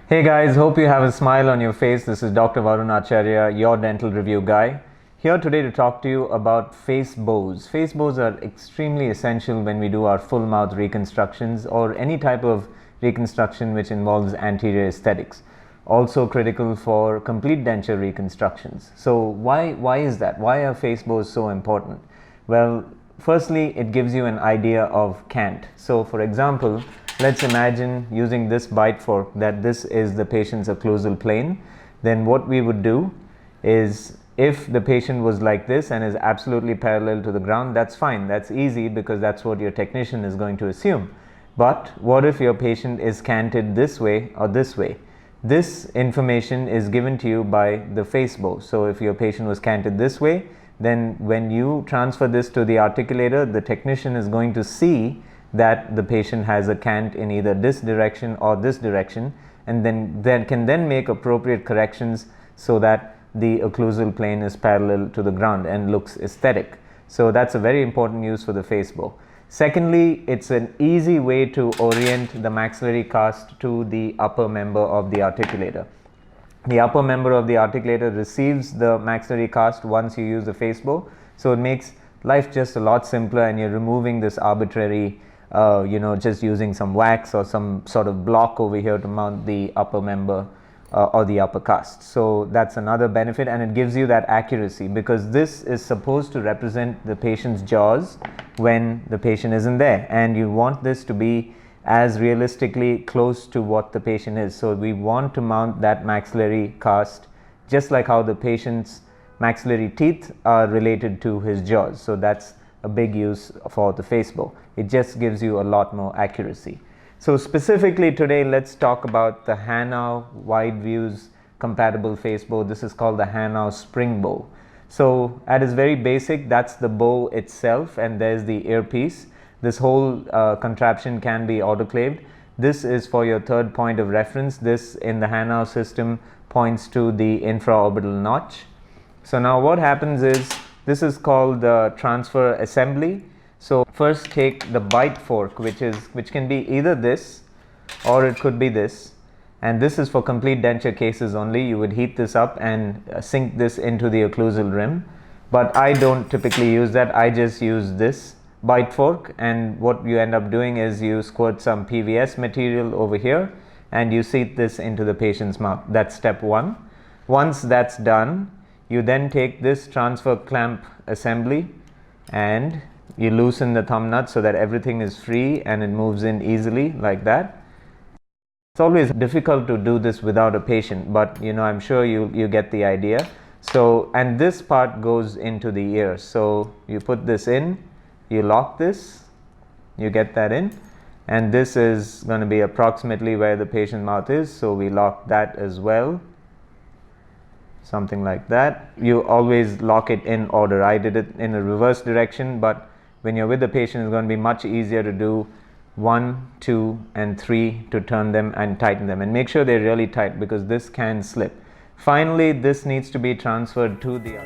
Hey guys, hope you have a smile on your face. This is Dr. Varun Acharya, your dental review guy. Here today to talk to you about facebows. Facebows are extremely essential when we do our full mouth reconstructions or any type of reconstruction which involves anterior aesthetics. Also critical for complete denture reconstructions. So why is that? Why are facebows so important? Well, firstly, it gives you an idea of cant. So for example, let's imagine using this bite fork that this is the patient's occlusal plane. Then what we would do is, if the patient was like this and is absolutely parallel to the ground, that's fine. That's easy because that's what your technician is going to assume. But what if your patient is canted this way or this way? This information is given to you by the facebow. So if your patient was canted this way, then when you transfer this to the articulator, the technician is going to see that the patient has a cant in either this direction or this direction, and then can make appropriate corrections so that the occlusal plane is parallel to the ground and looks aesthetic. So that's a very important use for the facebow. Secondly, it's an easy way to orient the maxillary cast to the upper member of the articulator. The upper member of the articulator receives the maxillary cast once you use the facebow, so it makes life just a lot simpler, and you're removing this arbitrary just using some wax or some sort of block over here to mount the upper member or the upper cast. So that's another benefit, and it gives you that accuracy because this is supposed to represent the patient's jaws when the patient isn't there, and you want this to be as realistically close to what the patient is. So we want to mount that maxillary cast just like how the patient's maxillary teeth are related to his jaws. So that's a big use for the facebow. It just gives you a lot more accuracy. So specifically today, let's talk about the Hanau wide views compatible facebow. This is called the Hanau Springbow. So at its very basic, that's the bow itself, and there's the earpiece. This whole contraption can be autoclaved. This is for your third point of reference. This in the Hanau system points to the infraorbital notch. So now what happens is, this is called the transfer assembly. So first take the bite fork, which can be either this or it could be this, and this is for complete denture cases only. You would heat this up and sink this into the occlusal rim, but I don't typically use that. I just use this bite fork, and what you end up doing is you squirt some PVS material over here and you seat this into the patient's mouth. That's step one. Once that's done, you then take this transfer clamp assembly and you loosen the thumb nut so that everything is free and it moves in easily like that. It's always difficult to do this without a patient, but I'm sure you get the idea. So, and this part goes into the ear. So you put this in, you lock this, you get that in, and this is going to be approximately where the patient's mouth is. So we lock that as well. Something like that. You always lock it in order. I did it in a reverse direction, but when you're with the patient, it's going to be much easier to do 1, 2, and 3 to turn them and tighten them, and make sure they're really tight because this can slip. Finally, this needs to be transferred to the